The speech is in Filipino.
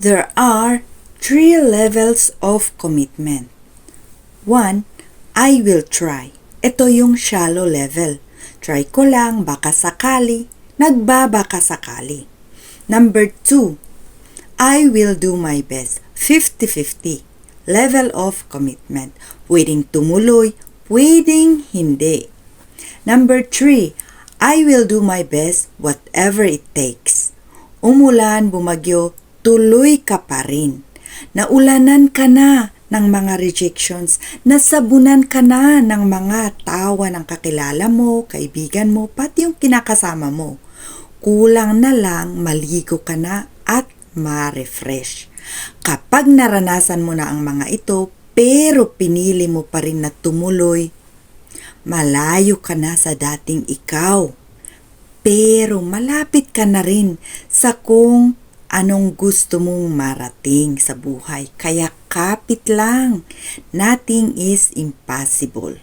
There are 3 levels of commitment. 1. I will try. Ito yung shallow level. Try ko lang, baka sakali, nagbabaka sakali. Number 2. I will do my best. 50-50. Level of commitment. Pwedeng tumuloy, pwedeng hindi. Number 3. I will do my best whatever it takes. Umulan, bumagyo, tuloy ka pa rin. Naulanan ka na ng mga rejections, nasabunan ka na ng mga tawa ng kakilala mo, kaibigan mo, pati yung kinakasama mo. Kulang na lang maligo ka na at ma-refresh. Kapag naranasan mo na ang mga ito, pero pinili mo pa rin na tumuloy, malayo ka na sa dating ikaw. Pero malapit ka na rin sa kung anong gusto mong marating sa buhay. Kaya kapit lang. Nothing is impossible.